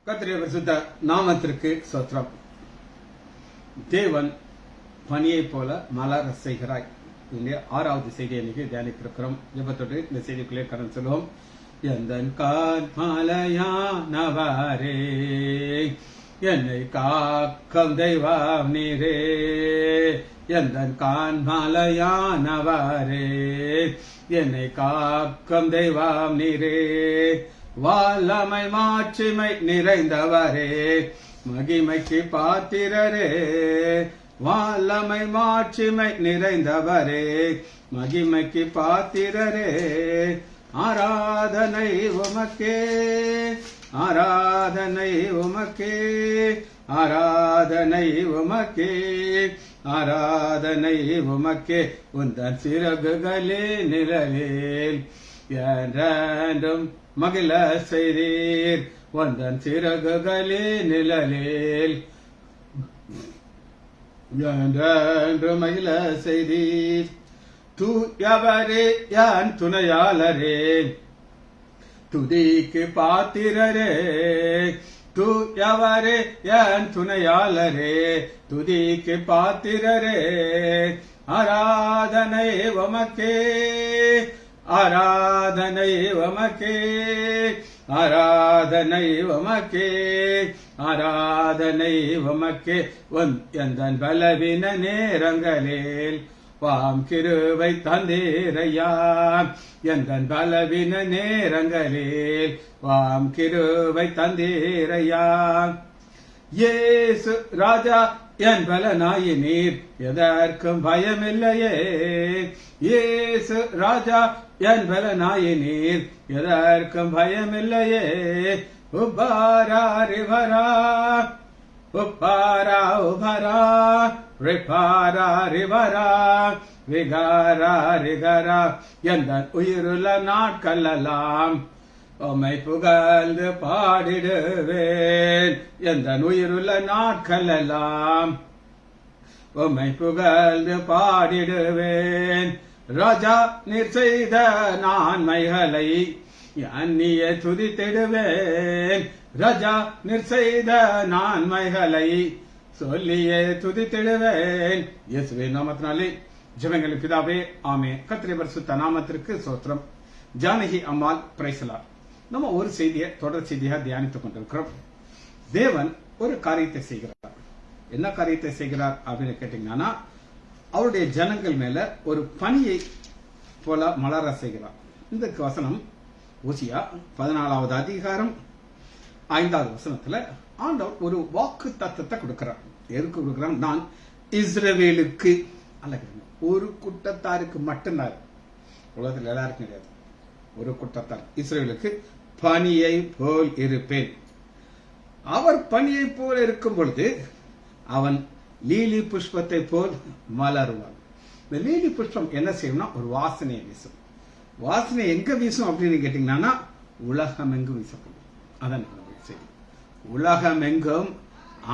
கர்த்தருடைய பரிசுத்த நாமத்திற்கு ஸ்தோத்திரம். தேவன் பனியைப் போல மலர செய்கிறாய். இல்லையா? 6வது செய்தியை இன்னைக்கு தியானித்திருக்கிறோம். ஜெபத்தோடு இந்த செய்திக்குள்ளே கடந்து செல்வோம். எந்தன் காண்மலையானவரே, என்னை காக்கும் தெய்வம் நீரே. எந்தன் காண்மலையானவரே, என்னை காக்கும் தெய்வம் நீரே. வல்லமை மாட்சிமை நிறைந்தவரே, மகிமைக்கு பாத்திரரே. வல்லமை மாட்சிமை நிறைந்தவரே, மகிமைக்கு பாத்திரரே. ஆராதனை உமக்கே, ஆராதனை உமக்கே, ஆராதனை உமக்கே, ஆராதனை உமக்கே. உந்தன் சிறகுகளே நிழலில் என்றும் மகிழ செய்தீர். உந்தன் சிறகுகளே நிழலில் என்று மகிழ செய்தீர். தூயவரே என் துணையாளரே, துதிக்கு பாத்திரரே. தூயவரே என் துணையாளரே, துதிக்கு பாத்திரரே. ஆராதனை உமக்கே, ஆராதனை உமக்கே, ஆராதனை உமக்கே, ஆராதனை உமக்கே. எந்தன் பலவீன நேரங்களில் வாம் கிருபை தந்தீரையா. எந்தன் பலவீன நேரங்களில் வாம் கிருபை தந்தீரையா. இயேசு ராஜா என் பலனாயினீர், எதற்கும் பயமில்லையே. இயேசு ராஜா என் பலனாயினீர், எதற்கும் பயமில்லையே. உப்பாரா ரிவரா, உப்பாரா உபரா, ரிபாரா ரிவரா, விகாரா ரிகரா. எந்த உயிருள்ள நாட்களெல்லாம் உம்மை புகழ்ந்து பாடிடுவேன். எந்த உயிருள்ள நாட்களெல்லாம் உம்மை புகழ்ந்து பாடிடுவேன். ராஜா நீர் செய்த நன்மைகளை அந்நிய துதித்திடுவேன். ராஜா நீர் செய்த நன்மைகளை சொல்லியே துதித்திடுவேன். இயேசுவின் நாமத்தினாலே ஜெபங்கள் பிதாவே, ஆமென். கர்த்தருடைய பரிசுத்த நாமத்திற்கு ஸ்தோத்திரம். ஜானகி அம்மாள் பிரைசலார். நம்ம ஒரு செய்தியை தொடர் செய்தியாக தியானித்துக் கொண்டிருக்கிறோம். தேவன் ஒரு காரியத்தை செய்கிறார். என்ன காரியத்தை செய்கிறார் அப்படின்னு கேட்டீங்கன்னா, அவருடைய ஜனங்கள் மேல ஒரு பனியை போல மலர செய்கிறார். இந்த வசனம் ஓசியா 14வது அதிகாரம் 5வது வசனத்துல ஆண்டவர் ஒரு வாக்கு தத்தத்தை கொடுக்கிறார். எதுக்கு கொடுக்கிறார்? நான் இஸ்ரவேலுக்கு அல்ல, ஒரு கூட்டத்தாருக்கு மட்டும்தான், உலகத்தில் எல்லாருக்கும் கிடையாது, ஒரு கூட்டத்தார் இஸ்ரவேலுக்கு பனியை போல் இருப்பேன். அவர் பனியை போல் இருக்கும் பொழுது அவன் லீலி புஷ்பத்தை போல் மலருவான். இந்த லீலி புஷ்பம் என்ன செய்யும்னா ஒரு வாசனையை வீசும். வாசனை எங்க வீசும் அப்படின்னு கேட்டீங்கன்னா, உலகம் எங்கும் வீசப்படும். அதான் செய்தி. உலகம் எங்கும்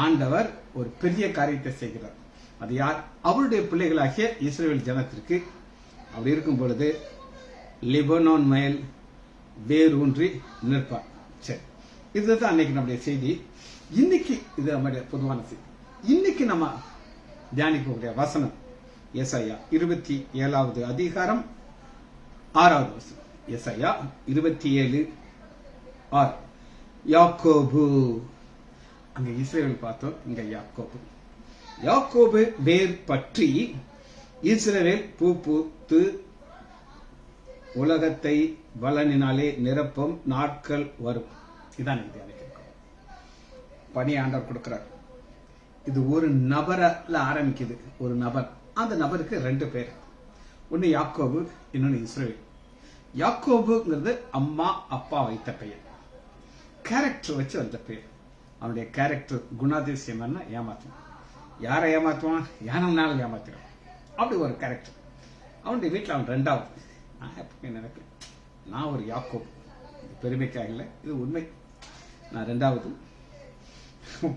ஆண்டவர் ஒரு பெரிய காரியத்தை செய்கிறார். அது யார்? அவருடைய பிள்ளைகளாகிய இஸ்ரவேல் ஜனத்திற்கு. அப்படி இருக்கும் பொழுது லிபனோன் மேல் வேரூன்றி நிற்பார். சரி, இதுதான் அன்னைக்கு நம்முடைய செய்தி. இன்னைக்கு இது நம்முடைய பொதுவான செய்தி. இன்னைக்கு நம்ம தியானிக்கக்கூடிய வசனம் ஏசாயா 27வது அதிகாரம் 6வது வசனம். ஏசாயா 27:6. யாக்கோபு. அங்க இஸ்ரவேல் பார்த்தோம், இங்க யாக்கோபு. யாக்கோபு வேர் பற்றி இஸ்ரவேல் பூ பூத்து உலகத்தை பலனினாலே நிரப்பும் நாட்கள் வரும். இதான் பணி ஆண்டவர் கொடுக்கிறார். இது ஒரு நபரில் ஆரம்பிக்குது. ஒரு நபர், அந்த நபருக்கு 2 பேர். ஒன்னு யாக்கோபு, இன்னொன்னு இஸ்ரவேல். யாக்கோபுங்கிறது அம்மா அப்பா வைத்த பெயர், கேரக்டர் வச்சு வந்த பெயர். அவனுடைய கேரக்டர் குணாதிசயம் என்ன? ஏமாத்துவான். யாரை ஏமாத்துவான்? யாருனாலும் ஏமாத்துவான். அப்படி ஒரு கேரக்டர். அவனுடைய வீட்டில் அவன் 2வது. நான் எப்பவுமே நினைப்பேன், நான் ஒரு யாக்கோபு. பெருமைக்காக இல்லை, இது உண்மை. நான் 2வது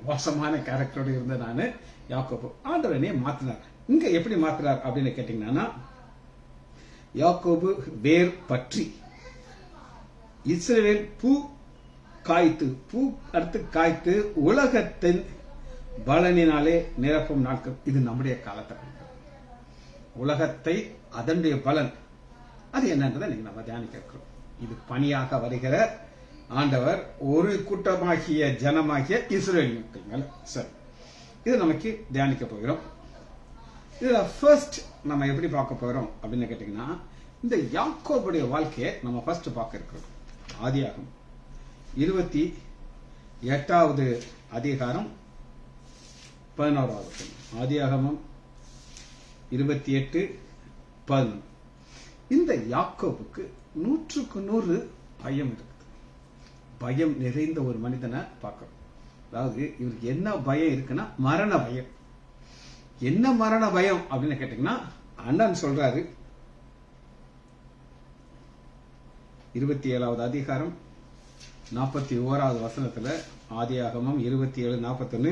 மோசமான கேரக்டரோடு இருந்த நான் யாக்கோபு. ஆண்டவனே மாத்தினார். இங்க எப்படி மாத்துறார் அப்படின்னு கேட்டீங்கன்னா, யாக்கோபு வேர் பற்றி இஸ்ரவேல் பூ காய்த்து, பூ அடுத்து காய்த்து உலகத்தின் பலனினாலே நிரப்பும் நாட்கள். இது நம்முடைய காலத்தில் உலகத்தை அதனுடைய பலன் அது என்னன்றதை நீங்க நம்ம தியானிக்க இருக்கிறோம். இது பணியாக வருகிற ஆண்டவர் ஒரு கூட்டமாகிய ஜனமாகிய இஸ்ரேல் மக்கள் மேல. சரி, இது நமக்கு தியானிக்க போகிறோம். இதுல ஃபர்ஸ்ட் நம்ம எப்படி பார்க்க போகிறோம் அப்படின்னு கேட்டீங்கன்னா, இந்த யாக்கோபுடைய வாழ்க்கையை நம்ம ஃபர்ஸ்ட் பார்க்க இருக்கிறோம். ஆதியாகமம் 28வது அதிகாரம் 11வது. ஆதியாகமம் 28:11. இந்த யாக்கோபுக்கு 100% பயம் இருக்குது. பயம் நிறைந்த ஒரு மனிதனை பார்க்கிறோம். அதாவது இவருக்கு என்ன பயம் இருக்குன்னா மரண பயம். என்ன மரண பயம் அப்படின்னு கேட்டீங்கன்னா, அண்ணன் சொல்றாரு 27வது அதிகாரம் 41வது வசனத்துல, ஆதியாகமம் 27:41,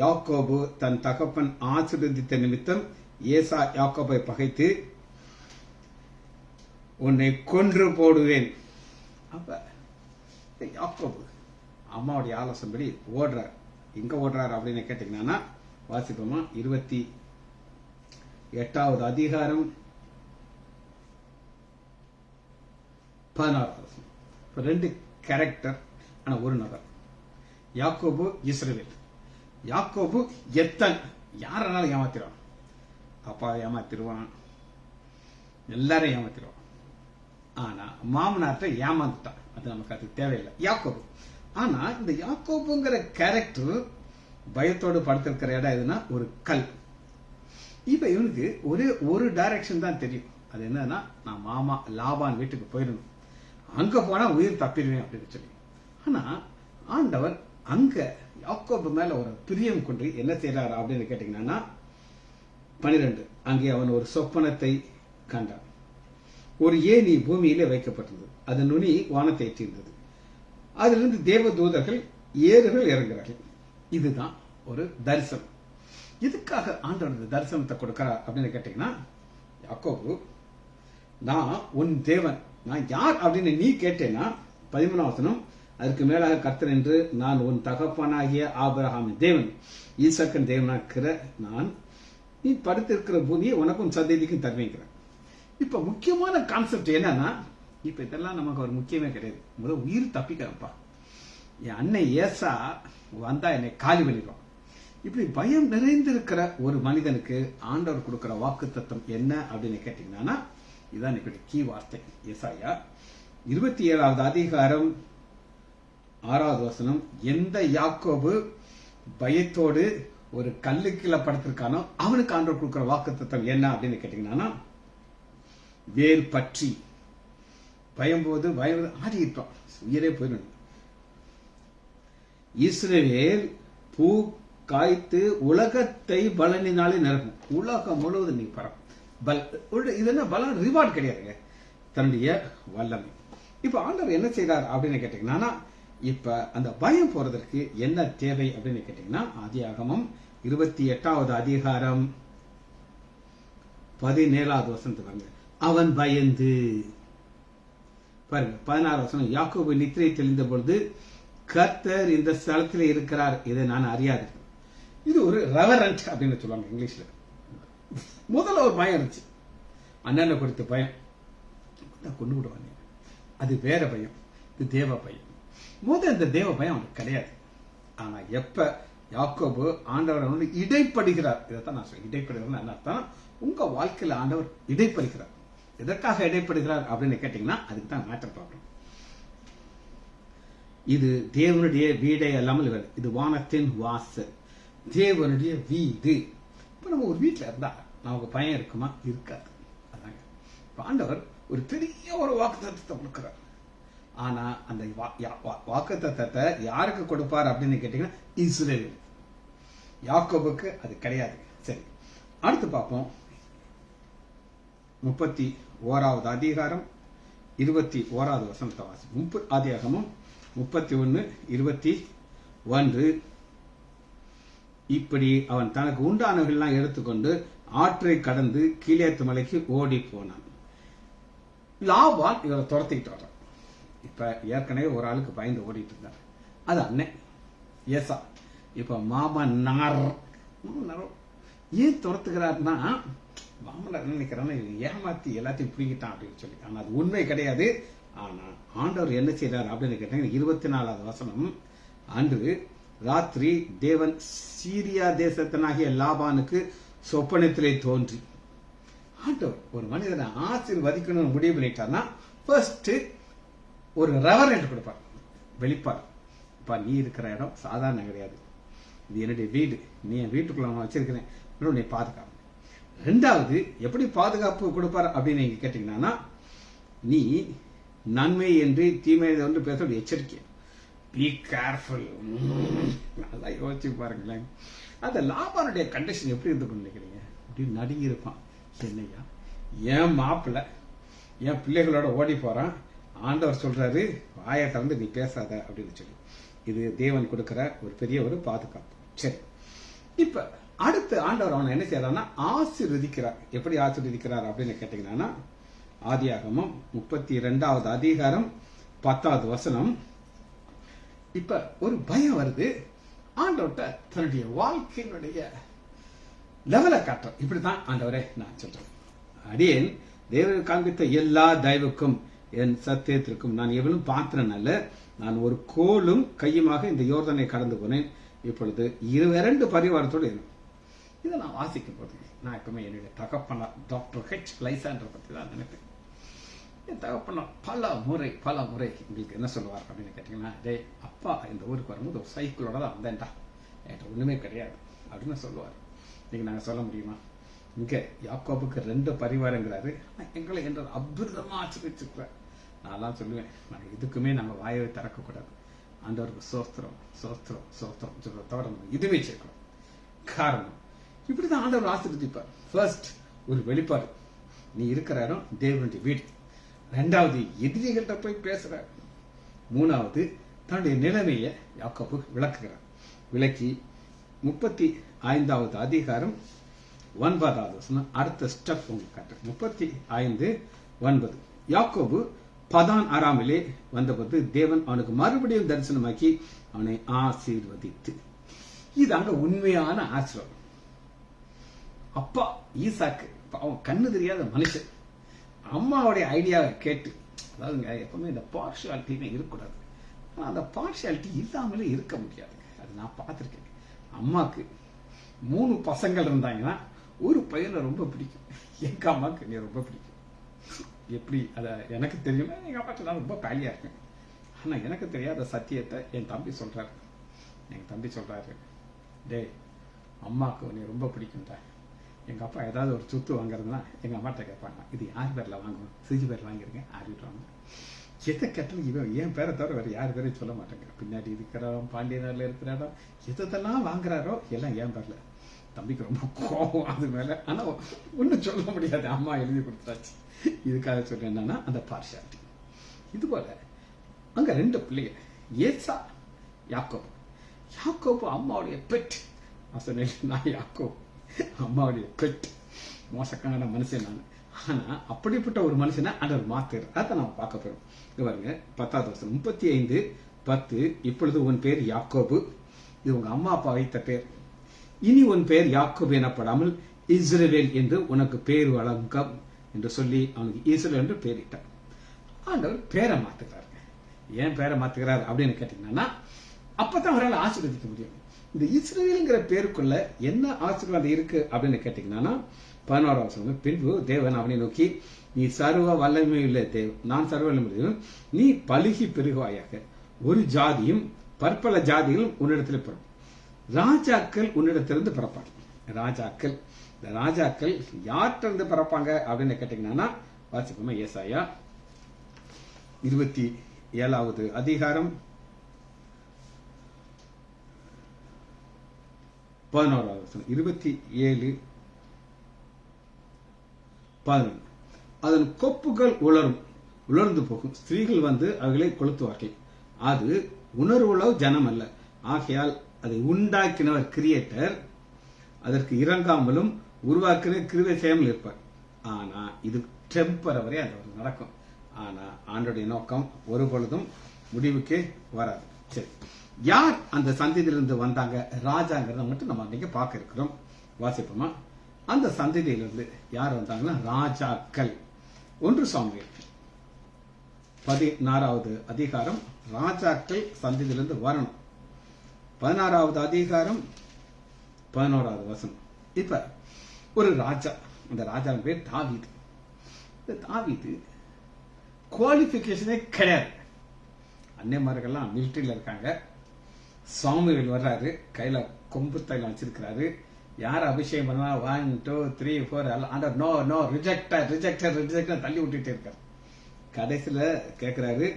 யாக்கோபு தன் தகப்பன் ஆசீர்வதித்த நிமித்தம் ஏசா யாக்கோபை பகைத்து உன்னை கொன்று போடுவேன். அப்ப யாக்கோபு அம்மாவுடைய ஆலோசனைப்படி ஓடுறார். எங்க ஓடுறார் அப்படின்னு கேட்டீங்கன்னா, வாசிப்போமா, 28வது அதிகாரம் 16வது வசனம். ரெண்டு கேரக்டர், ஆனா ஒரு நபர். யாக்கோபு இஸ்ரவேல். யாக்கோபு எத்தன், யாரனாலும் ஏமாத்திடுவான். அப்பா ஏமாத்திடுவான், எல்லாரும் ஏமாத்திடுவான். ஆனா மாமனார்ட்ட ஏமாந்துட்டான். அது நமக்கு அது தேவையில்லை, யாக்கோபு. ஆனா இந்த யாக்கோபுங்கிற கேரக்டர் பயத்தோடு படுத்திருக்கிற இடம் எதுனா ஒரு கல். இப்ப இவனுக்கு ஒரே ஒரு டைரக்ஷன் தான் தெரியும். அது என்னன்னா, நான் மாமா லாபான் வீட்டுக்கு போயிடணும், அங்க போனா உயிர் தப்பிடுவேன் அப்படின்னு சொல்லி. ஆனா ஆண்டவர் அங்க யாக்கோபு மேல ஒரு பிரியம் கொண்டு என்ன செய்யறாரு அப்படின்னு கேட்டீங்கன்னா, 12, அங்கே அவன் ஒரு சொப்பனத்தை கண்டான். ஒரு ஏணி பூமியிலே வைக்கப்பட்டிருந்தது, அது நுனி வானத்தை எட்டியிருந்தது. அதிலிருந்து தேவ தூதர்கள் ஏறுகள் இறங்குறார்கள். இதுதான் ஒரு தரிசனம். இதுக்காக ஆண்டவர் தரிசனத்தை கொடுக்கிறார் அப்படின்னு கேட்டீங்கன்னா, யாக்கோபு, நான் உன் தேவன், நான் யார் அப்படின்னு நீ கேட்டேன்னா 13வது வசனம், அதற்கு மேலாக கர்த்தர் என்று, நான் உன் தகப்பனாகிய ஆபிரகாமின் தேவன், ஈசாக்கின் தேவனாக்கிற நான், நீ படுத்திருக்கிற பூமியை உனக்கும் சந்ததிக்கும் தருவேங்கிறேன். இப்ப முக்கியமான கான்செப்ட் என்னன்னா, இப்ப இதெல்லாம் நமக்கு ஒரு முக்கியமே கிடையாது. முதல் உயிர் தப்பிக்கிறப்பா, என் அண்ணன் ஏசா வந்தா என்னை காலி பண்ணிடுவான். இப்படி பயம் நிறைந்திருக்கிற ஒரு மனிதனுக்கு ஆண்டவர் கொடுக்கிற வாக்குத்தத்தம் என்ன அப்படின்னு கேட்டீங்கன்னா, இதுதான் இப்படி கீ வார்த்தை. ஏசாயா 27வது அதிகாரம் 6வது வசனம், எந்த யாக்கோபு பயத்தோடு ஒரு கல்லுக்கீழ படுத்திருக்கானோ அவனுக்கு ஆண்டவர் கொடுக்கிற வாக்குத்தத்தம் என்ன அப்படின்னு கேட்டீங்கன்னா, வேர் பற்றி பயம்போது ஆடிட்டான், உயிரே போயிடும். இஸ்ரவேல் பூ காய்த்து உலகத்தை பலனினாலே நிரப்பும். உலகம் முழுவதும் நீ பரம். இது என்ன பலன்? ரிவார்டு கிடையாதுங்க, தன்னுடைய வல்லமை. இப்ப ஆண்டவர் என்ன செய்றார் அப்படின்னு கேட்டீங்கன்னா, இப்ப அந்த பயம் போறதற்கு என்ன தேவை அப்படின்னு கேட்டீங்கன்னா, ஆதியாகமம் 28வது அதிகாரம் 17வது வசனத்துக்கு வாங்க. அவன் பயந்து பாருங்க. 16வது வசனம், யாக்கோபு நித்திரை தெளிந்த பொழுது கர்த்தர் இந்த ஸ்தலத்தில் இருக்கிறார், இதை நான் அறியாது. இது ஒரு ரெவரண்ட் அப்படின்னு சொல்லுவாங்க இங்கிலீஷ்ல. முதல்ல ஒரு பயம் இருந்துச்சு, அண்ணனை குறித்த பயம், கொண்டு விடுவாங்க. அது வேற பயம், இது தேவ பயம். முதல் இந்த தேவ பயம் அவனுக்கு கிடையாது. ஆனா எப்ப யாக்கோபு ஆண்டவர் இடைப்படுகிறார், இதைத்தான் நான் சொல்றேன். இடைப்படுகிறார் என்ன அர்த்தம்? உங்க வாழ்க்கையில ஆண்டவர் இடைப்படுகிறார். எதற்காக இடைப்படுகிறார் அப்படின்னு கேட்டீங்கன்னா, அதுக்கு தான் மேட்டர் பார்க்கணும். இது தேவனுடைய வீடே அல்லாமல் இது வானத்தின் வாசல், தேவனுடைய வீடு. இப்ப நம்ம ஒரு வீட்டுல இருந்தா நமக்கு பயம் இருக்குமா? இருக்காது. அதாங்க ஆண்டவர் ஒரு பெரிய ஒரு வாக்குத்தத்தத்தை கொடுக்கிறார். ஆனா அந்த வாக்குத்தத்தத்தை யாருக்கு கொடுப்பார் அப்படின்னு கேட்டீங்கன்னா, இஸ்ரவேல். யாக்கோபுக்கு அது கிடையாது. சரி, அடுத்து பார்ப்போம். 31வது அதிகாரம் 21வது வசனத்தை வாசி. ஆதியாகமம் 31:21. இப்படி அவன் தனக்கு உண்டானவர்கள்லாம் எடுத்துக்கொண்டு ஆற்றை கடந்து கீலேத்து மலைக்கு ஓடி போனான். லாபான் இவரை துரத்திக்கிட்டு வர்றான். இப்ப ஏற்கனவே ஒரு ஆளுக்கு பயந்து ஓடிட்டு இருந்தார். அது அண்ணன் ஏசா. இப்ப மாமனார் ஏன் துரத்துக்கிறாருன்னா, மாமனார் என்ன நினைக்கிறான்னு ஏமாத்தி எல்லாத்தையும் பிடிக்கிட்டான் அப்படின்னு சொல்லி. ஆனா அது உண்மை கிடையாது. ஆனா ஆண்டவர் என்ன செய்யறாரு அப்படின்னு கேட்டாங்க. 24வது வசனம், அன்று ராத்திரி தேவன் சீரியா தேசத்தினாகிய லாபானுக்கு சொப்பனத்திலே தோன்றி. ஆண்டவர் ஒரு மனிதனை ஆசீர்வதிக்கணும்னு முடிவு பண்ணிட்டார்னா ஃபர்ஸ்ட் ஒரு ரெவரண்ட் கொடுப்பார், வெளிப்பார். இப்ப நீ இருக்கிற இடம் சாதாரண கிடையாது, இது என்னுடைய வீடு, நீ என் வீட்டுக்குள்ள நான் வச்சிருக்கிறேன், நீ பாதுகாப்பு. ரெண்டாவது எப்படி பாதுகாப்பு கொடுப்பார் அப்படின்னு நீங்க கேட்டீங்கன்னா, நீ நன்மை என்று தீமை என்று பேச எச்சரிக்கை, பி கேர்ஃபுல். நல்லா யோசிச்சு பாருங்களேன். அந்த லாபானுடைய கண்டிஷன் எப்படி இருந்து நினைக்கிறீங்க? அப்படின்னு நடுங்கி இருப்பான். என்னையா என் மாப்பிள்ள என் பிள்ளைகளோட ஓடி போறான், ஆண்டவர் சொல்றாரு வாயை திறந்து நீ பேசாத அப்படின்னு சொல்லி. இது தேவன் கொடுக்கிற ஒரு பெரிய ஒரு பாதுகாப்பு. சரி, இப்ப அடுத்து ஆண்டவர் அவனை என்ன செய்யறான்னா ஆசீர்வதிக்கிறார். எப்படி ஆசீர்வதிக்கிறார் அப்படின்னு கேட்டீங்கன்னா, ஆதியாகமம் 32வது அதிகாரம் 10வது வசனம். இப்ப ஒரு பயம் வருது. ஆண்டவர்கிட்ட தன்னுடைய வாழ்க்கையினுடைய லெவலை காட்டுற. இப்படித்தான் ஆண்டவரே நான் சொல்றேன், அடியேன் தேவன் காண்பித்த எல்லா தயவுக்கும் என் சத்தியத்திற்கும் நான் எவனும் பாத்திரன் அல்ல. நான் ஒரு கோலும் கையுமாக இந்த யோர்தனை கடந்து போனேன். இப்பொழுது 2 பரிவாரத்தோடு இருக்கும். இதை நான் வாசிக்கும் போது நான் எப்பவுமே என்னுடைய தகப்பனார் டாக்டர் ஹெச் லைசாண்டர் பத்தி தான் நினைப்பேன். என் தகப்பனார் பல முறை உங்களுக்கு என்ன சொல்லுவார் அப்படின்னு கேட்டீங்கன்னா, டே அப்பா இந்த ஊருக்கு வரும்போது ஒரு சைக்கிளோட தான் வந்தேன்டா, என்கிட்ட ஒண்ணுமே கிடையாது அப்படின்னு சொல்லுவார். நீங்க நாங்க சொல்ல முடியுமா? இங்க யாக்கோபுக்கு 2 பரிவாரங்கிறாரு, எங்களை என்ற அற்புதமா ஆச்சரிச்சிருக்கிறார். நான் சொல்லுவேன், நாங்க இதுக்குமே நம்ம வாயை திறக்க கூடாது. ஆண்டவருக்கு சோஸ்திரம் சோஸ்திரம் சோஸ்திரம் சொல்றத தவிர நம்ம இதுவே சேர்க்கணும். காரணம் இப்படிதான் ஆண்டவர் ஆசீர்வதிப்பார். ஃபர்ஸ்ட் ஒரு வெளிப்பாடு, நீ இருக்கிற இடம் தேவனுடைய வீடு. 2வது எதிரிகள்கிட்ட போய் பேசுறார். 3வது தன்னுடைய நிலைமையை யாக்கோபு விளக்குகிறார். விளக்கி 35வது அதிகாரம் 9வது வசனம் அடுத்த ஸ்டெப் உங்களுக்கு காட்டு. 35:9. யாக்கோபு பதான் ஆராமிலே வந்தபோது தேவன் அவனுக்கு மறுபடியும் தரிசனமாக்கி அவனை ஆசீர்வதித்து. இது அங்க உண்மையான ஆசீர்வாதம். அப்பா ஈசாக்கு அவன் கண்ணு தெரியாத மனுஷன், அம்மாவுடைய ஐடியாவை கேட்டு, அதாவதுங்க எப்பவுமே இந்த பார்ஷியாலிட்டின்னு இருக்கக்கூடாது. ஆனா அந்த பார்ஷியாலிட்டி இல்லாமலே இருக்க முடியாது. அது நான் பார்த்திருக்கேன். அம்மாக்கு 3 பசங்கள் இருந்தாங்கன்னா ஒரு பையனை ரொம்ப பிடிக்கும். எங்க அம்மாவுக்கு நீ ரொம்ப பிடிக்கும். எப்படி அத எனக்கு தெரியும், எங்க அப்பா நான் ரொம்ப பேலியா இருக்கேன். ஆனா எனக்கு தெரியாத சத்தியத்தை என் தம்பி சொல்றாரு. எங்க தம்பி சொல்றாரு, டே அம்மாவுக்கு நீ ரொம்ப பிடிக்கும்டா. எங்க அப்பா ஏதாவது ஒரு சொத்து வாங்குறதுனா எங்க அம்மாட்ட கேட்பாங்க, இது யார் பேர்ல வாங்கணும்? சிஜி பேர்ல வாங்கிருக்கேன், ஆடிட்டு எதை கேட்டாலும் இவன் என் பேரை தவிர வேற யார் பேரையும் சொல்ல மாட்டேங்க. பின்னாடி இருக்கிற இடம், பாண்டியனர்ல இருக்கிற இடம், எதெல்லாம் வாங்குறாரோ எல்லாம் என் பேர்ல. தம்பிக்கு ரொம்ப கோபம் அது மேல. ஆனா ஒன்னும் சொல்ல முடியாது, அம்மா எழுதி கொடுத்தாச்சு. இதுக்காக சொல்றேன் என்னன்னா அந்த பார்ஷியாலிட்டி. இது போல அங்க 2 பிள்ளைங்க, ஏசா யாக்கோபு. யாக்கோபு அம்மாவுடைய பெட். நான் சொன்னேன், நான் யாக்கோபு அம்மாவுடைய பெட், மோசக்கான மனுஷன் நான். ஆனா அப்படிப்பட்ட ஒரு மனுஷனை ஆண்டவர் மாத்துறார். அதை நாம் பார்க்க போறோம். இங்க பாருங்க 10வது வசனம் 35:10. இப்பொழுது உன் பேர் யாக்கோபு, இது உங்க அம்மா அப்பா வைத்த பேர். இனி உன் பெயர் யாக்கோபு எனப்படாமல் இஸ்ரவேல் என்று உனக்கு பேர் வழங்கும் என்று சொல்லி அவனுக்கு இஸ்ரவேல் என்று பெயரிட்டார். ஆண்டவர் பேரை மாத்துக்கிறார். ஏன் பேரை மாத்துக்கிறார் அப்படின்னு கேட்டீங்கன்னா, அப்பதான் அவரால் ஆசீர்வதிக்க முடியும். இந்த இஸ்ரவேல்ங்கிற பேருக்குள்ள என்ன ஆசீர்வாதம் இருக்கு அப்படின்னு கேட்டீங்கன்னா, 11வது வசனம், பின்பு தேவன் அவனை நோக்கி, நீ சர்வ வல்லமையுள்ள தேவன், நான் சர்வ வல்லமையுள்ள, நீ பலுகி பெருகுவாயாக, ஒரு ஜாதியும் பற்பல ஜாதிகளும் உன்னிடத்தில் பிறக்கும், ராஜாக்கள் உன்னிடத்திலிருந்து பிறப்பாங்க. ராஜாக்கள், இந்த ராஜாக்கள் யார்கிட்ட பிறப்பாங்க அப்படின்னு கேட்டீங்கன்னா, வாசிப்போமா ஏசாயா 27வது அதிகாரம் 11வது வசனம். 27:11. அதன் கொப்புகள் உலர்ந்து போகும், ஸ்திரீகள் வந்து அவைகளை கொளுத்துவார்கள். அது உணர்வுள்ள ஜனம் அல்ல, ஆகையால் அதை உண்டாக்கினவர் கிரியேட்டர் அதற்கு இறங்காமலும் உருவாக்கின கிருபை செய்யாமல் இருப்பார். ஆனா இது டெம்பரவரி, அது நடக்கும். ஆனா ஆண்டோடைய நோக்கம் ஒரு பொழுதும் முடிவுக்கே வராது. சரி, யார் அந்த சந்ததியிலிருந்து வந்தாங்க ராஜாங்கிறத மட்டும் நம்ம அன்னைக்கு பார்க்க இருக்கிறோம். வாசிப்போமா? அந்த சந்ததியிலிருந்து யார் வந்தாங்கன்னா ராஜாக்கள். 1 சாமுவேல் 16வது அதிகாரம் ராஜாக்கள் சந்ததியிலிருந்து வரணும். 16வது அதிகாரம் 11வது வசனம். இப்ப ஒரு ராஜா, அந்த ராஜா பேர் தாவீது. இந்த தாவீது குவாலிபிகேஷனே கிடையாது. அன்னைமார்கள்லாம் மிலிட்டரியில இருக்காங்க. சாமுவேல் வர்றாரு, கையில கொம்பு தைலம் வச்சிருக்கிறாரு. யார் அபிஷேகம் பண்ணா 1 2 3 4 எல்லாம் no no rejected rejected rejected தள்ளி விட்டுட்டே இருக்காரு. கடைசியில கேட்கிறாரு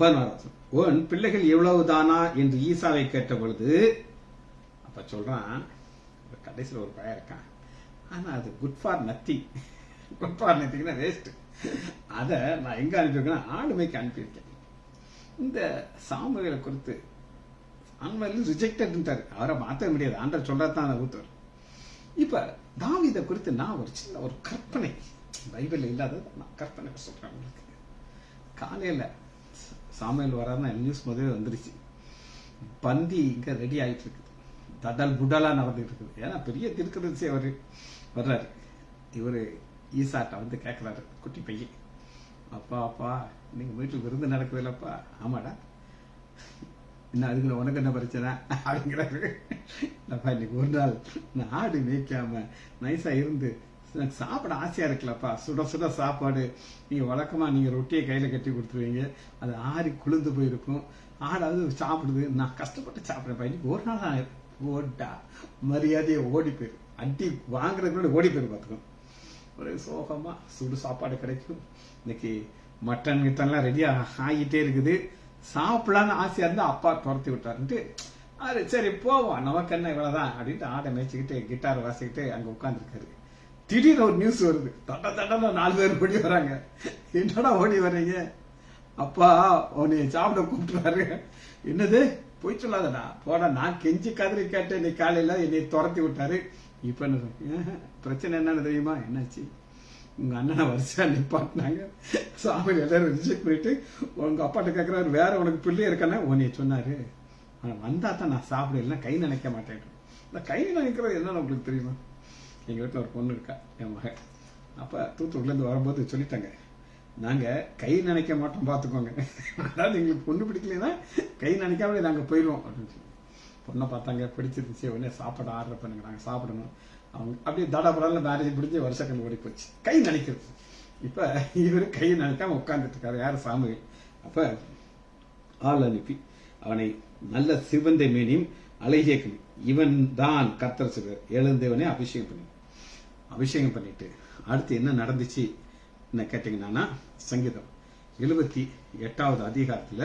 16 உன் பிள்ளைகள் எவ்வளவுதானா என்று ஈசாவை கேட்ட பொழுது, அப்ப சொல்றான் கடைசியில் ஒரு பையன் இருக்கான், ஆனா அது good for nothing. Good for நத்திங்னா வேஸ்ட். அதை நான் எங்க அனுப்பியிருக்கேன், ஆளுமைக்கு அனுப்பியிருக்கேன். இந்த சாமுவேலை குறித்து ஆன்மேலும் ரிஜெக்டட்ன்றாரு. அவரை மாற்ற முடியாது, ஆண்டர் சொல்றதான் அதை ஊத்துவார். இப்ப தாவீதை குறித்து நான் ஒரு சின்ன ஒரு கற்பனை, பைபிள் இல்லாதது நான் கற்பனை சொல்றேன் உங்களுக்கு. காலையில சாமுவேல் வராருன்னா நியூஸ் முதல்ல வந்துருச்சு, பந்தி இங்க ரெடி ஆயிட்டு இருக்குது, தடல் புடலா நடந்துட்டு இருக்குது. ஏன்னா பெரிய திருக்கதரிசி அவரு வர்றாரு. இவரு ஈசாட்ட வந்து கேட்கிறாரு, குட்டி பையன், அப்பா அப்பா நீங்க வீட்டுக்கு விருந்து நடக்குது இல்லப்பா? ஆமாடா. இன்னும் அதுக்குள்ள உனக்கு என்ன பிரச்சனை அப்படிங்கிறாரு. இன்னைக்கு ஒரு நாள் நான் ஆடு மேய்க்காம நைஸா இருந்து எனக்கு சாப்பிட ஆசையா இருக்குல்லப்பா, சுட சுட சாப்பாடு. நீங்க வழக்கமா நீங்க ரொட்டியை கையில கட்டி கொடுத்துருவீங்க, அது ஆறி குளிர்ந்து போயிருக்கும், ஆடாவது சாப்பிடுது, நான் கஷ்டப்பட்டு சாப்பிடுறேன். இன்னைக்கு ஒரு நாள் ஓட்டா மரியாதையை ஓடி போயிரு, அடி வாங்குறதுக்கு ஓடி போயிரு. பார்த்துக்கணும், ஒரு சோகமா சுடு சாப்பாடு கிடைக்கும். இன்னைக்கு மட்டன் கிட்டன்லாம் ரெடியா ஆகிட்டே இருக்குது, சாப்பிடலான்னு ஆசையா இருந்தா அப்பா துரத்தி விட்டாருன்ட்டு, அது சரி போவோம் நமக்கு என்ன இவ்வளவுதான் அப்படின்ட்டு ஆடை மேய்ச்சிக்கிட்டு கிட்டார் வாசிக்கிட்டு அங்க உட்கார்ந்துருக்காரு. திடீர்னு ஒரு நியூஸ் வருது, தட்ட தட்ட 4 பேர் ஓடி வராங்க. என்னடா ஓடி வர்றீங்க? அப்பா உன்னை சாப்பிட கூப்பிட்டுறாரு. என்னது போய் சொல்லாதடா போடா, நான் கெஞ்சி கதறி கேட்டேன் இன்னைக்கு காலையில, என்னை துரத்தி விட்டாரு. இப்ப என்ன பிரச்சனை என்னன்னு தெரியுமா? என்னாச்சு? உங்க அண்ணனை வரிசையா நிப்பாட்டினாங்க. சாமி எல்லாரும் ரிஜெக்ட் பண்ணிட்டு உங்க அப்பாட்ட கேட்கிறாரு, வேற உனக்கு பிள்ளை இருக்கானே உன்னை சொன்னாரு, வந்தா தான் நான் சாப்பிடல, கை நினைக்க மாட்டேன். இந்த கை நினைக்கிறது என்னன்னு உங்களுக்கு தெரியுமா? எங்க வீட்டுல ஒரு பொண்ணு இருக்கா, என் மகன். அப்ப தூத்துக்குடில இருந்து வரும்போது சொல்லிட்டாங்க, நாங்க கை நினைக்க மாட்டோம் பாத்துக்கோங்க, அதாவது எங்களுக்கு பொண்ணு பிடிக்கலன்னா கை நினைக்காம நாங்க போயிடுவோம் அப்படின்னு சொல்லி. பொண்ணை பார்த்தாங்க, பிடிச்சிருந்துச்சு, உடனே சாப்பாடு ஆர்டர் பண்ணுங்க, நாங்க சாப்பிடணும். அவங்க அப்படியே தடபடால மேரேஜ் பிடிச்சி வருஷக்கணக்கு ஓடி போச்சு. கை நினைக்கிறது. இப்ப இவரு கை நினைக்காம உட்கார்ந்துட்டு இருக்காரு. யாரு? சாமுவேல். அப்ப ஆள் அனுப்பி அவனை நல்ல சிவந்த மேனியும் அழகிய இவன் தான் கர்த்தர் சொல்வார், எழுந்தவனே அபிஷேகம் பண்ணிட்டு அடுத்து என்ன நடந்துச்சு என்ன கேட்டீங்கன்னா, சங்கீதம் 78வது அதிகாரத்துல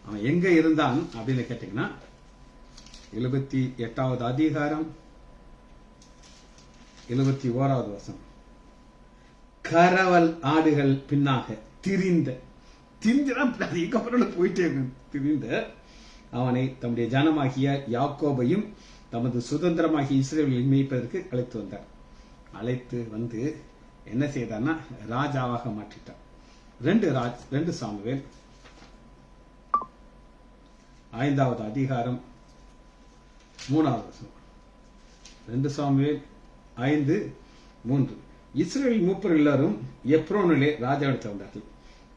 அவன் எங்க இருந்தான் அப்படின்னு கேட்டீங்கன்னா, 78வது அதிகாரம் 71வது வசனம். கரவல் ஆடுகள் பின்னாக திரிந்துதான் போயிட்டே திரிந்த அவனை தம்முடைய ஜனமாகிய யாக்கோபையும் தமது சுதந்திரமாகிய இஸ்ரவேலை மேய்ப்பதற்கு அழைத்து வந்தார். அழைத்து வந்து என்ன செய்தார்னா ராஜாவாக மாற்றிட்டார். 2 சாமுவேல் 5வது அதிகாரம் 3வது வசனம். 2 சாமுவேல் 5:3. இஸ்ரவேல் மூப்பர் எல்லாரும் எப்ரோனிலே ராஜா எடுத்து வந்தார்கள்.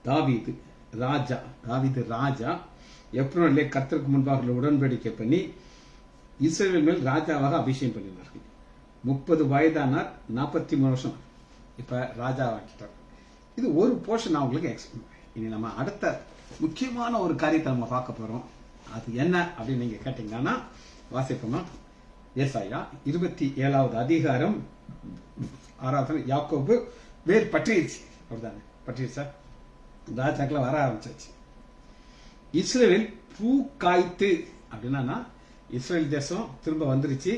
தாவீது ராஜா எப்ரோனிலே கர்த்தருக்கு முன்பாக உடன்படிக்கை பண்ணி இஸ்ரவேல் மேல் ராஜாவாக அபிஷேகம் பண்ணினார்கள். 30 வயதானார், 43 வருஷம் இப்ப ராஜாவாக்கிட்டார். இது ஒரு போர்ஷன் நான் உங்களுக்கு எக்ஸ்பிளைன். இனி நம்ம அடுத்த முக்கியமான ஒரு காரியத்தை நம்ம பார்க்க போறோம். அது என்ன அப்படின்னு நீங்க கேட்டீங்கன்னா, வாசிப்போமா? ஏசாயா 27வது அதிகாரம் 6வது. யாக்கோபு வேர் பற்றிடுச்சு, அப்படிதானே? பற்றிடுச்சா? ராஜாக்கள் வர ஆரம்பிச்சாச்சு. இஸ்ரவேல் பூ காய்த்து அப்படின்னா இஸ்ரேல் தேசம் திரும்ப வந்துருச்சு.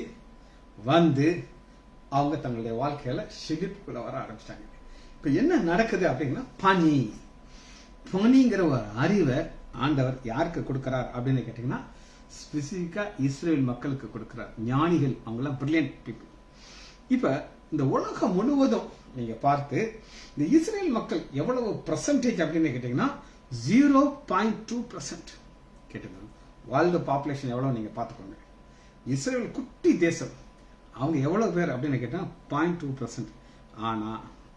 வந்து அவங்க தங்களுடைய வாழ்க்கையில செழிப்புக்குள்ள வர ஆரம்பிச்சிட்டாங்க. இப்ப என்ன நடக்குது அப்படின்னா, பனிங்கிற ஒரு அறிவை ஆண்டவர் யாருக்கு கொடுக்கிறார் அப்படின்னு கேட்டீங்கன்னா, ஸ்பெசிபிக்கா இஸ்ரேல் மக்களுக்கு கொடுக்கிறார். ஞானிகள், அவங்க எல்லாம் பிரில்லியன்ட் பீப்புள். இப்ப இந்த உலகம் முழுவதும் நீங்க பார்த்து இந்த இஸ்ரேல் மக்கள் எவ்வளவு பெர்சன்டேஜ் அப்படின்னு கேட்டீங்கன்னா 0.2%. கேட்டுக்கோங்க. வேர்ல்டு பாப்புலேஷன் எவ்வளவு நீங்க பார்த்துக்கோங்க. இஸ்ரேல் குட்டி தேசம். அவங்க எவ்வளவு பேர் அப்படின்னு கேட்டா 0.2%. ஆனா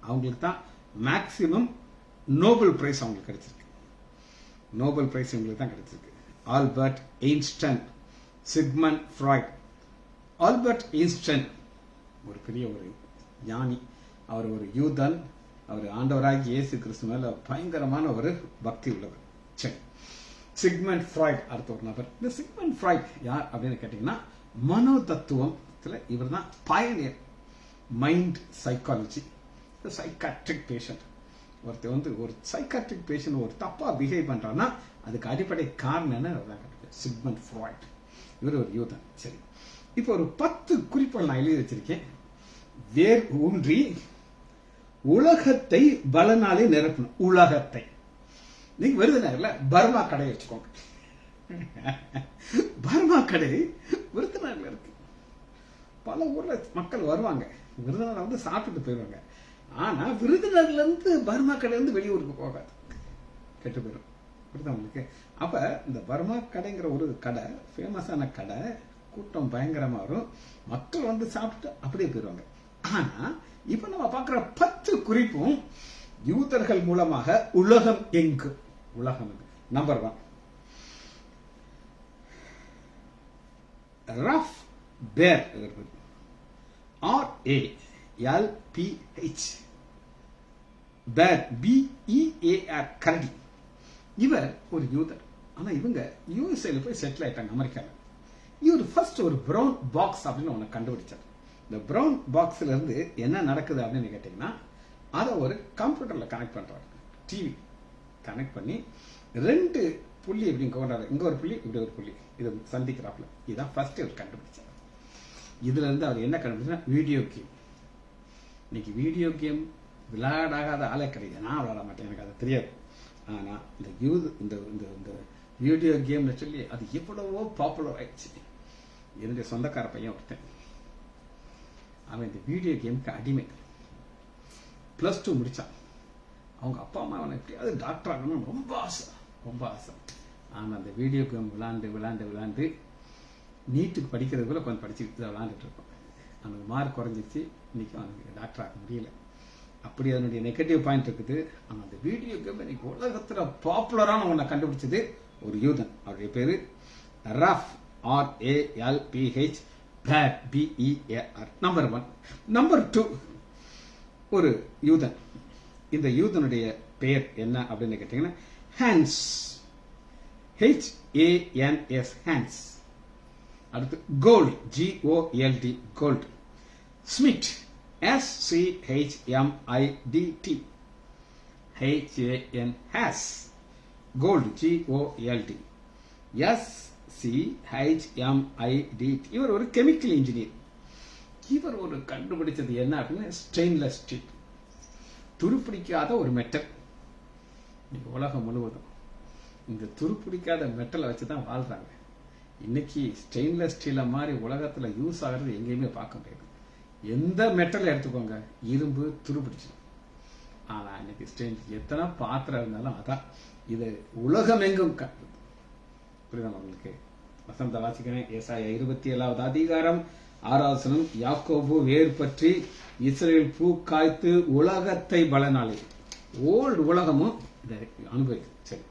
அவங்களுக்கு தான் மேக்சிமம் நோபல் பிரைஸ் அவங்களுக்கு கிடைச்சிருக்கு. நோபல் பிரைஸ் உங்களுக்கு தான் கிடைச்சிருக்கு. Albert Einstein, Sigmund Freud. Albert Einstein ஒரு பெரிய ஒரு ஞானி. அவர் ஒரு யூதன். அவர் ஆண்டவராகி இயேசு கிறிஸ்து மேல பயங்கரமான ஒரு பக்தி உள்ளவர். சரி, சிக்மண்ட் ஃப்ராய்ட் அடுத்த ஒரு நபர். இந்த சிக்மண்ட் ஃப்ராய்ட் யார் அப்படின்னு கேட்டீங்கன்னா மனோ தத்துவத்துல இவர் தான் pioneer. Mind psychology, psychiatric patient. ஒருத்தர் ஒரு சைக்காட்ரிக் பேஷண்ட் ஒரு தப்பா பிஹேவ் பண்றான்னா அதுக்கு அடிப்படை காரணம் என்ன? Sigmund Freud. இவர் ஒரு யூதன். சரி, இப்போ ஒரு 10 குறிப்புகள் நான் எழுதி வச்சிருக்கேன். வேர் ஊன்றி உலகத்தை பலனாலே நிரப்பணும். உலகத்தை நீங்க விருதுநகர்ல பர்மா கடை வச்சுக்கோங்க. பர்மா கடை விருதுநகர்ல இருக்கு. பல ஊர்ல மக்கள் வருவாங்க, விருதுநகர் வந்து சாப்பிட்டுட்டு போயிடுவாங்க. ஆனா விருதுநகர்ல இருந்து பர்மா கடை வந்து வெளியூருக்கு போகாது, கெட்டு போயிடும். உங்களுக்கு அப்ப இந்த பர்மா கடைங்கிற ஒரு கடை ஃபேமஸான கடை, கூட்டம் பயங்கரமா வரும், மக்கள் வந்து சாப்பிட்டு அப்படியே போயிடுவாங்க. ஆனா இப்ப நம்ம பார்க்கிற 10 குறிப்பும் யூதர்கள் மூலமாக உலகம் எங்கு. உலகம் நம்பர் 1, ரஃப் பேர், RALPH, பேர், BEAR, கரடி. இவர் ஒரு யூதர். ஆனா இவங்க யூஎஸ்ஏல போய் செட்டில் ஆயிட்டாங்க, அமெரிக்காவில். இவர் ஃபர்ஸ்ட் ஒரு பிரவுன் பாக்ஸ் அப்படின்னு ஒன்று கண்டுபிடிச்சார். இந்த பிரவுன் பாக்ஸ்ல இருந்து என்ன நடக்குது அப்படின்னு கேட்டீங்கன்னா அதை ஒரு கம்ப்யூட்டர்ல கனெக்ட் பண்றாரு. டிவி கனெக்ட் பண்ணி 2 புள்ளி இப்படி கொண்டாரு. இங்க ஒரு புள்ளி, இப்படி ஒரு புள்ளி, இது சந்திக்கிறாப்ல. இதுதான் ஃபர்ஸ்ட் அவர் கண்டுபிடிச்சார். இதுல இருந்து அவர் என்ன கண்டுபிடிச்சா வீடியோ கேம். இன்னைக்கு வீடியோ கேம் விளையாடாத ஆளே கிடையாது. நான் விளையாட மாட்டேன், எனக்கு அது தெரியாது. ஆனா இந்த வீடியோ கேம்னு சொல்லி அது எவ்வளவோ பாப்புலர் ஆயிடுச்சு. என்னுடைய சொந்தக்கார பையன் ஒருத்தன், அவன் இந்த வீடியோ கேமுக்கு அடிமை. +2 முடிச்சான். அவங்க அப்பா அம்மா அவனை எப்படியாவது டாக்டர் ஆகணும்னு ரொம்ப ஆசை, ரொம்ப ஆசை. ஆனா அந்த வீடியோ கேம் விளையாண்டு நீட்டுக்கு படிக்கிறதுக்குள்ள கொஞ்சம் படிச்சுட்டு விளையாண்டுட்டு இருப்பான். அவனுக்கு மார்க் குறைஞ்சிச்சு. இன்னைக்கு அவனுக்கு டாக்டர் ஆக முடியல. அப்படி அதனுடைய நெகட்டிவ் பாயிண்ட் இருக்குது. ஆனா அந்த வீடியோ கேம் இன்னைக்கு உலகத்துல பாப்புலரான ஒன்றை கண்டுபிடிச்சது ஒரு யூதன். அவருடைய பேரு Ralph, RALPH, Bear, BEAR. Number 1. Number 2, ஒரு யூதன். இந்த யூதனுடைய பெயர் என்ன அப்படின்னு கேட்டீங்கன்னா ஹான்ஸ், HANS, ஹான்ஸ். அடுத்து Gold, GOLD, Gold. Schmidt, SCHMIDT, HAN, ஹாஸ். Gold, GOLD, SCHMIDT. இவர் ஒரு கெமிக்கல் இன்ஜினியர். இவர் ஒரு கண்டுபிடிச்சது என்ன அப்படின்னா ஸ்டெயின்லெஸ் ஸ்டீல், துருப்பிடிக்காத ஒரு மெட்டல். இன்னைக்கு உலகம் முழுவதும் இந்த துருப்பிடிக்காத மெட்டலை வச்சுதான் வாழ்றாங்க. இன்னைக்கு ஸ்டெயின்லெஸ் ஸ்டீல மாதிரி உலகத்துல யூஸ் ஆகிறது எங்கேயுமே பார்க்க முடியாது. எந்த மெட்டல் எடுத்துக்கோங்க, இரும்பு துருப்பிடிச்சிடும். ஆனா இன்னைக்கு எத்தனை பாத்திரம் இருந்தாலும் அதான் இது உலகம் எங்கும் புரியுதா உங்களுக்கு? வசந்த வாசிக்கிறேன். ஏசாயா 27வது அதிகாரம் 6வது வசனம். யாக்கோபு வேர் பற்றி இஸ்ரேல் பூ காய்த்து உலகத்தை பலனாலே. ஓல்டு உலகமும் இதை அனுபவிக்குது. சரி,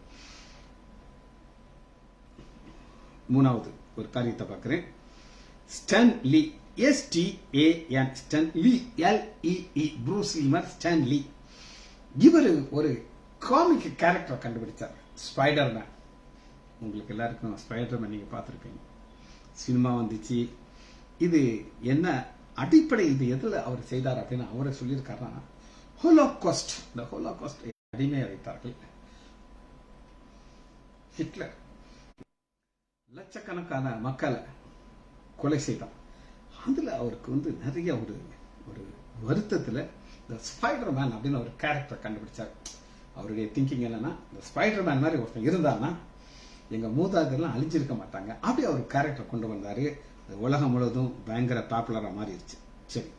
3வது ஒரு காரியத்தை பார்க்கிறேன். ஸ்டான் லீ, STAN, ஸ்டான் லீ, LEE, ப்ரூஸ் லீமர், ஸ்டான் லீ. இவர் ஒரு காமிக் கேரக்டர் கண்டுபிடிச்சார், ஸ்பைடர்மேன். உங்களுக்கு எல்லாருக்கும் ஸ்பைடர்மேன் நீங்க பார்த்துருப்பீங்க, சினிமா வந்துச்சு. இது என்ன அடிப்படை, இது எதுல அவர் செய்தார் அப்படின்னு அவரை சொல்லியிருக்காருன்னா ஹோலோகாஸ்ட். இந்த ஹோலோகாஸ்ட் அடிமையை வைத்தார்கள். ஹிட்லர் லட்சக்கணக்கான மக்களை கொலை செய்தான். அதுல அவருக்கு வந்து நிறைய ஒரு வருத்தத்துல இந்த ஸ்பைடர்மேன் அப்படின்னு ஒரு கேரக்டர் கண்டுபிடிச்சார். அவருடைய திங்கிங் என்னன்னா, இந்த ஸ்பைடர்மேன் மாதிரி ஒருத்தன் இருந்தான்னா எங்க மூதாதையெல்லாம் அழிஞ்சிருக்க மாட்டாங்க. அப்படி அவர் கேரக்டர் கொண்டு வந்தாரு. உலகம் முழுவதும் பயங்கர பாப்புலரா மாறிடுச்சு. சரி,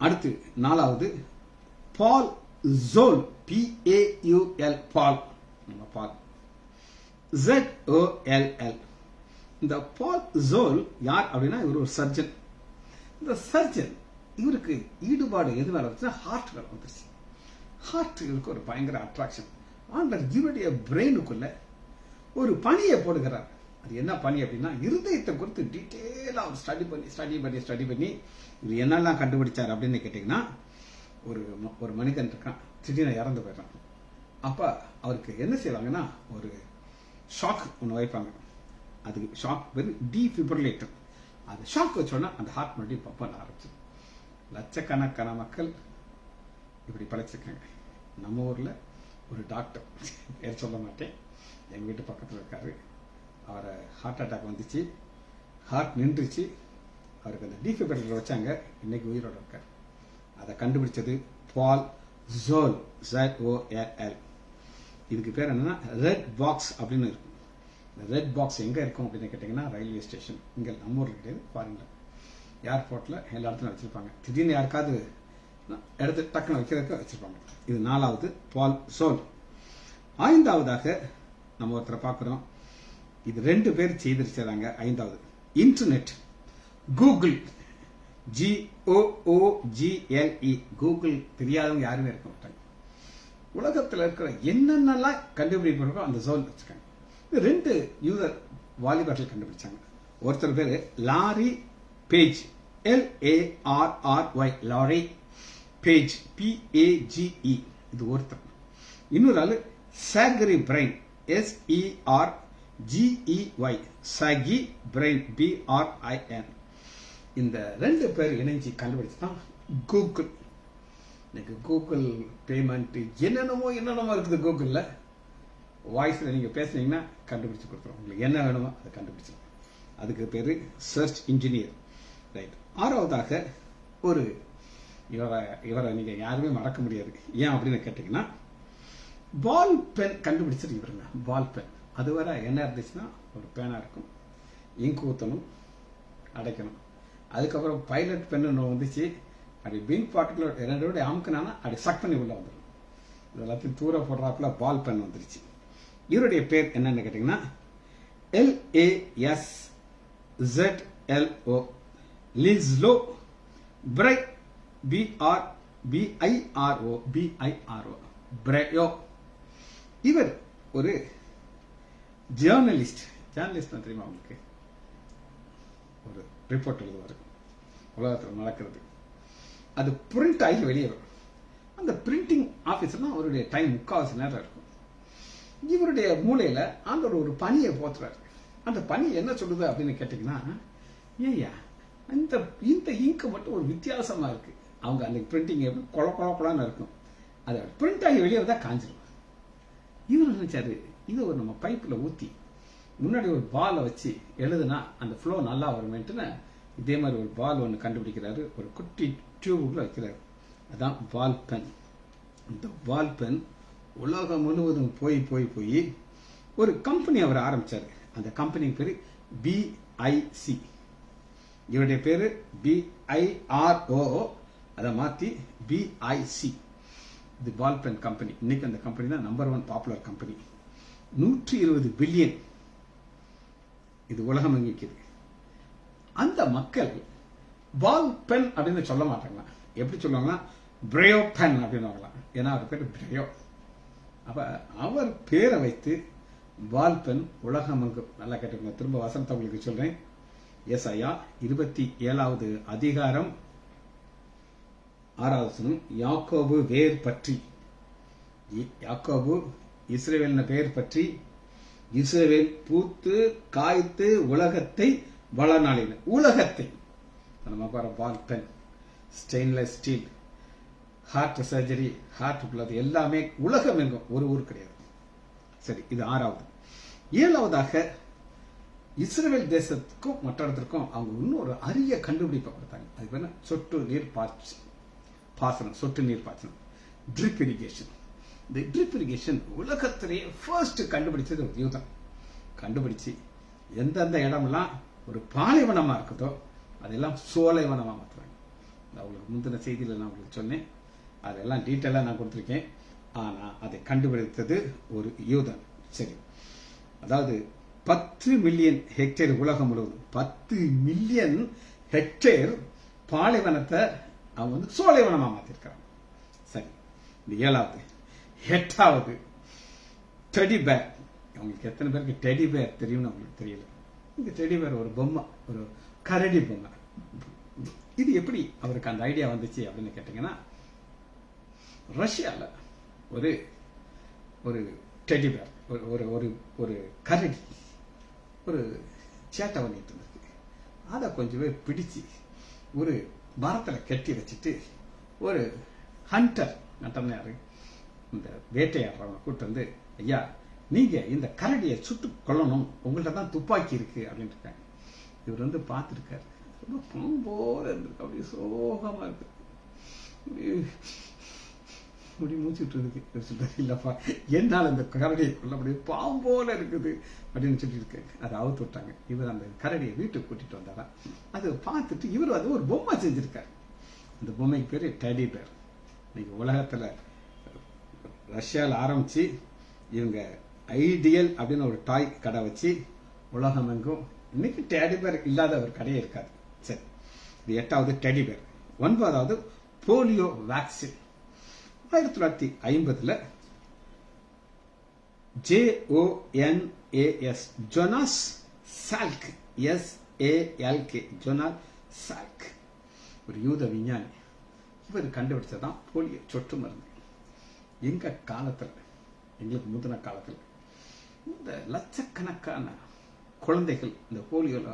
அடுத்து 4வது பால் ஜோல், PAUL, பால். நம்ம பால். ZOLL. இந்த பால் ஜோல் யார் அப்படின்னா இவர் ஒரு சர்ஜன். இந்த சர்ஜன் இவருக்கு ஈடுபாடு எது மேல வந்துச்சுன்னா ஹார்ட் மேல வந்துருச்சு. ஹார்ட் இவருக்கு ஒரு பயங்கர அட்ராக்ஷன். ஆண்டர் இவருடைய பிரெயினுக்குள்ள ஒரு பணியை போடுகிறார். அது என்ன பணி அப்படின்னா இருதயத்தை குறித்து டீட்டெயிலா ஸ்டடி பண்ணி இவர் என்னெல்லாம் கண்டுபிடிச்சார் அப்படின்னு கேட்டீங்கன்னா, ஒரு மனிதன் இருக்கான், திடீர்னு இறந்து போயிடறான். அப்ப அவருக்கு என்ன செய்வாங்கன்னா ஒரு ஷாக் ஒன்று வைப்பாங்க. அது ஷாக் பேர் டீஃபிப்ரிலேட்டர். அந்த ஷாக் வச்சோன்னா அந்த ஹார்ட் மறுபடியும் பம்ப் பண்ண ஆரம்பிச்சு. லட்சக்கணக்கான மக்கள் இப்படி படைச்சிருக்காங்க. நம்ம ஊர்ல ஒரு டாக்டர், பேர் சொல்ல மாட்டேன், எங்க வீட்டு பக்கத்தில் இருக்காரு. அவரை ஹார்ட் அட்டாக் வந்துச்சு, ஹார்ட் நின்றுச்சு. அவருக்கு அந்த டீஃபிப்ரிலேட்டர் வச்சாங்க. இன்னைக்கு உயிரோட இருக்கார். அதை கண்டுபிடிச்சது பால் ஜோல், ZOLL. இதுக்கு பேர் என்னன்னா ரெட் பாக்ஸ் அப்படின்னு இருக்கும். இந்த ரெட் பாக்ஸ் எங்க இருக்கும் அப்படின்னு கேட்டீங்கன்னா ரயில்வே ஸ்டேஷன். இங்க நம்ம ஊர்ல கிடையாது, ஃபாரின்ல ஏர்போர்ட்ல எல்லா இடத்துலையும் வச்சிருப்பாங்க. திடீர்னு யாருக்காவது எடுத்து டக்குன்னு வைக்கிறதுக்கு வச்சிருப்பாங்க. இது 4வது பால் ஜோல். 5வதாக நம்ம ஒருத்தரை பார்க்கிறோம். இது 2 பேர் செய்திருச்சாங்க. 5வது இன்டர்நெட், கூகுள், GOOGLE. கூகுள் தெரியாதவங்க யாருமே இருக்க மாட்டாங்க. உலகத்தில் இருக்கிற என்னென்னலாம் கண்டுபிடிப்போ அந்த ஜோன் வச்சிருக்காங்க. 2 யூசர் வாலிபர்கள் கண்டுபிடிச்சாங்க. ஒருத்தர் பேரு lorry page, LARRY, lorry page, PAGE. இது ஒருத்தர். இன்னொரு ஆளு சாகரி பிரைன், SERGEY, சாகி பிரைன், BRIN. இந்த 2 பேர் இணைஞ்சி கண்டுபிடிச்சுதான் கூகுள். இன்னைக்கு கூகுள் பேமெண்ட் என்னென்னமோ இருக்குது. கூகுள்ல வாய்ஸ்ல நீங்க பேசுனீங்கன்னா கண்டுபிடிச்சு கொடுத்துரும். உங்களுக்கு என்ன வேணுமோ அதை கண்டுபிடிச்சு. அதுக்கு பேரு சர்ச் இன்ஜினியர். ரைட். 6வதாக ஒரு இவரை நீங்க யாருமே மறக்க முடியாது. ஏன் அப்படின்னு கேட்டீங்கன்னா, பால் பென் கண்டுபிடிச்சது இவருங்க. Ball pen. அதுவரை என்ன இருந்துச்சுன்னா ஒரு பேனா இருக்கும், இங்கு ஊத்தணும், அடைக்கணும். அதுக்கப்புறம் பைலட் பென்னு வந்துச்சு. அப்படி பிங்க் பார்ட்டிகுலர் 2 அமுக்குனா அப்படி சக் பண்ணி உள்ள வந்துடும். இதெல்லாத்தையும் தூர போடுறாப்புல பால் பென் வந்துருச்சு. இவருடைய பேர் என்னன்னு கேட்டீங்கன்னா LASZLO, லிஸ்லோ BRIRO, பிரையோ. இவர் ஒரு ஜேர்னலிஸ்ட். தெரியுமா உங்களுக்கு? ஒரு ரிப்போர்ட் எழுதுவார் உலகத்தில் நடக்கிறது. அது பிரிண்ட் ஆகி வெளியே வரும். அந்த பிரிண்டிங் ஆபீஸ்னா அவருடைய டைம் 3/4 நேரம் இருக்கும். இவருடைய மூளையில ஆண்டவர் ஒரு பணியை போத்துறாரு. அந்த பணி என்ன சொல்லுது அப்படின்னு கேட்டீங்கன்னா, ஏய்யா இந்த இங்கு மட்டும் ஒரு வித்தியாசமா இருக்கு. அவங்க அந்த பிரிண்டிங் கொலான்னு இருக்கும். அதை பிரிண்ட் ஆகி வெளியே வந்தா காஞ்சிரும். இவர் நினைச்சாரு, இது ஒரு நம்ம பைப்ல ஊத்தி முன்னாடி ஒரு பாலை வச்சு எழுதுனா அந்த ஃப்ளோ நல்லா வருமேன்ட்டு இதே மாதிரி ஒரு பால் ஒன்று கண்டுபிடிக்கிறாரு. ஒரு குட்டி டியூபுக்குள்ள வைக்கிறாரு. அதான் பால் பென். இந்த பால் பென் உலகம் முழுவதும் போய் ஒரு கம்பெனி அவர் ஆரம்பிச்சாரு. அந்த கம்பெனி பேரு BIC. இவருடைய பேரு BIRO, அதை மாத்தி BIC. இது பால் பென் கம்பெனி. இன்னைக்கு அந்த கம்பெனி தான் நம்பர் 1 பாப்புலர் கம்பெனி. 120 பில்லியன் இது உலகம் எங்கிக்குது. அந்த மக்கள் பால் பென் அப்படின்னு சொல்ல மாட்டாங்களா? எப்படி சொல்லுவாங்கன்னா பிரையோ பென் அப்படின்னு. ஏன்னா அவர் பேர் பிரையோ. அப்ப அவர் பேரை வைத்து பால் பென் உலகம் எங்கும். நல்லா கேட்டுக்கோங்க. திரும்ப வசனத்தை உங்களுக்கு சொல்றேன். ஏசாயா 27வது அதிகாரம் 6வது வசனம். யாக்கோபு வேர் பற்றி, யாக்கோபு இஸ்ரவேல் பெயர் பற்றி, இஸ்ரவேல் பூத்து காய்த்து உலகத்தை வளநாளில், உலகத்தை நம்ம ball pen, stainless steel, heart surgery, heart உள்ளது எல்லாமே உலகம் எங்கும், ஒரு ஊர் கிடையாது. சரி, இது 6வது. 7வதாக இஸ்ரவேல் தேசத்துக்கும் மற்ற இடத்திற்கும் அவங்க இன்னும் ஒரு அரிய கண்டுபிடிப்பை கொடுத்தாங்க. அதுக்கு என்ன? சொட்டு நீர் பாசனம், சொட்டு நீர் பாசனம், ட்ரிப் இரிகேஷன். இந்த ட்ரிப் இரிகேஷன் உலகத்திலேயே ஃபர்ஸ்ட் கண்டுபிடிச்சது ஒரு யூதன். கண்டுபிடிச்சு எந்தெந்த இடமெல்லாம் ஒரு பாலைவனமா இருக்குதோ அதெல்லாம் சோலைவனமா மாற்றுவாங்க. அவங்களுக்கு முந்தின செய்தியில் நான் உங்களுக்கு சொன்னேன். அதெல்லாம் டீட்டெயிலாக நான் கொடுத்துருக்கேன். ஆனா அதை கண்டுபிடித்தது ஒரு யூதன். சரி, அதாவது 10 மில்லியன் ஹெக்டேர் உலகம் முழுவதும் 10 மில்லியன் ஹெக்டேர் பாலைவனத்தை அவங்க சோலைவனமா மாத்திருக்காங்க. சரி, இந்த 7வது 8வது டெடி பேர். அவங்களுக்கு எத்தனை பேருக்கு டெடி பேர் தெரியும்னு அவங்களுக்கு தெரியல. இந்த டெடி பேர் ஒரு பொம்மை, ஒரு கரடி பொம்மை. இது எப்படி அவருக்கு அந்த ஐடியா வந்துச்சு அப்படின்னு கேட்டீங்கன்னா, ரஷ்யால ஒரு ஒரு டெடி பேர், ஒரு ஒரு ஒரு கரடி ஒரு சேட்டை பண்ணிட்டு இருந்திருக்கு. அதை கொஞ்சம் பேர் பிடிச்சு ஒரு மரத்தில் கட்டி வச்சுட்டு ஒரு ஹண்டர்னு யாரு, இந்த வேட்டையாடுறவங்க கூட்டு வந்து, ஐயா நீங்க இந்த கரடியை சுட்டு கொல்லணும், உங்கள்ட்ட தான் துப்பாக்கி இருக்கு அப்படின்னு இருக்காங்க. இவர் வந்து பார்த்துருக்காரு, ரொம்ப பாம்போல இருந்திருக்கு, அப்படியே சோகமா இருக்கு, அப்படி மூச்சுட்டு இருக்கு. சொல்றாரு, இல்லப்பா என்னால் அந்த கரடியை கொல்ல முடியும், பாம்போல இருக்குது அப்படின்னு சொல்லிட்டு இருக்கு. அதை அவுத்து விட்டாங்க. இவர் அந்த கரடியை வீட்டுக்கு கூட்டிட்டு வந்தாரா. அதை பார்த்துட்டு இவர் அது ஒரு பொம்மை செஞ்சிருக்காரு. அந்த பொம்மைக்கு பேரு டெடி பேர். இன்னைக்கு உலகத்துல ரஷ்யாவில் ஆரம்பிச்சு இவங்க ஐடியல் அப்படின்னு ஒரு டாய் கடை வச்சு உலகம் எங்கும் இன்னைக்கு டெடி பேர் இல்லாத ஒரு கடையே இருக்காது. சரி, இது 8வது டெடி பேர். 9வது polio vaccine. 1950 JONAS Jonas Salk, SALK Jonas Salk, ஒரு யூத விஞ்ஞானி. இவர் கண்டுபிடிச்சதான் போலியோ சொட்டு மருந்து. எங்க காலத்துல, எங்களுக்கு முந்தின காலத்துல இந்த லட்சக்கணக்கான குழந்தைகள் இந்த போலியோல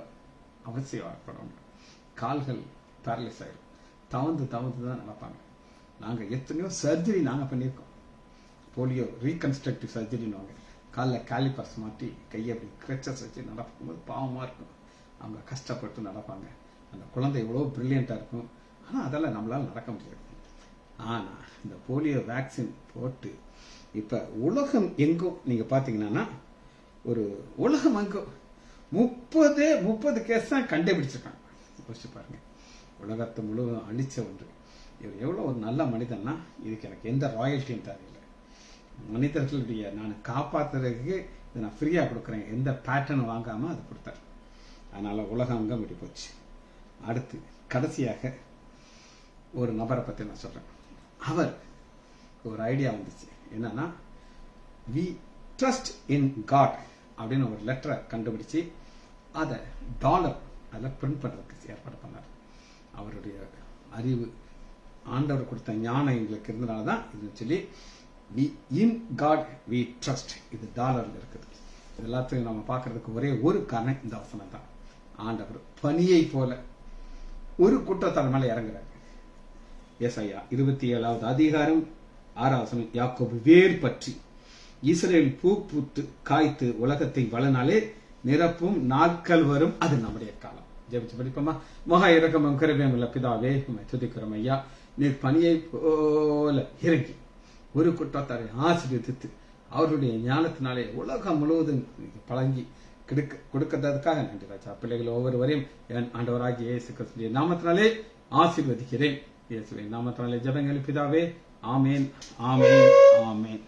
அவசியப்படும். கால்கள் பேரலைஸ் ஆயிடும், தவந்து தான் நடப்பாங்க. நாங்க எத்தனையோ சர்ஜரி நாங்க பண்ணியிருக்கோம். போலியோ ரீகன்ஸ்ட்ரக்டிவ் சர்ஜரின்னு காலில் காலிபர்ஸ் மாட்டி கையை அப்படி கிரச்சஸ் வச்சு நடக்கும்போது பாவமா இருக்கும். அவங்க கஷ்டப்பட்டு நடப்பாங்க. அந்த குழந்தை எவ்வளோ பிரில்லியண்டா இருக்கும். ஆனா அதெல்லாம் நம்மளால நடக்க முடியாது. ஆனா இந்த போலியோ வேக்சின் போட்டு இப்ப உலகம் எங்கும் நீங்க பாத்தீங்கன்னா, ஒரு உலகம் எங்கும் 30 கேஸ் தான் கண்டுபிடிச்சிருக்காங்க. யோசிச்சு பாருங்க, உலகத்தை முழுவதும் அழிச்ச ஒன்று. இவர் எவ்வளவு ஒரு நல்ல மனிதன்னா, இதுக்கு எனக்கு எந்த ராயல்ட்டியும் தேவையில்லை. மனிதர்களுடைய நான் காப்பாத்துறதுக்கு இதை நான் ஃப்ரீயா கொடுக்குறேன், எந்த பேட்டர்ன் வாங்காம அதை கொடுத்தார். அதனால உலகம் அங்கம் இப்படி போச்சு. அடுத்து கடைசியாக ஒரு நபரை பத்தி நான் சொல்றேன். அவர் ஒரு ஐடியா வந்துச்சு. என்னன்னா, வி ட்ரஸ்ட் இன் காட் அப்படின்னு ஒரு லெட்டரை கண்டுபிடிச்சு அதை டாலர் அதில் பிரிண்ட் பண்றதுக்கு ஏற்பாடு பண்ணார். அவருடைய அறிவு, ஆண்டவர் கொடுத்த ஞானம் எங்களுக்கு இருந்தனாலதான் இதுன்னு சொல்லி we in God we trust, இது டாலர்ல இருக்குது. இது எல்லாத்தையும் நம்ம பார்க்கறதுக்கு ஒரே ஒரு காரணம் இந்த வசனம் தான். ஆண்டவர் பனியை போல ஒரு குற்றத்தார் மேல இறங்குறாரு. ஏசாயா 27வது அதிகாரம் 6வது வசனம், யாக்கோபு வேர் பற்றி இஸ்ரேல் பூ பூத்து காய்த்து உலகத்தை வளனாலே நிரப்பும் நாட்கள் வரும், அது நம்முடைய காலம். ஜெபிச்சு படிப்போமா? மகா இரக்கமும் கிருபையும் உள்ள பிதாவே, உம்மை துதிக்கிறோம் ஐயா. நீர் பனியை போல இறங்கி ஒரு குற்றத்தாரை ஆசீர்வதித்து அவருடைய ஞானத்தினாலே உலகம் முழுவதும் பழங்கி கொடுக்கிறதுக்காக நன்றி ராஜா. பிள்ளைகள் ஒவ்வொருவரையும் என் ஆண்டவராகிய இயேசு கிறிஸ்துவின் நாமத்தினாலே ஆசீர்வதிக்கிறேன். இயேசுவின் நாமத்தினாலே ஜெபங்கள் பிதாவே. ஆமேன், ஆமேன், ஆமேன்.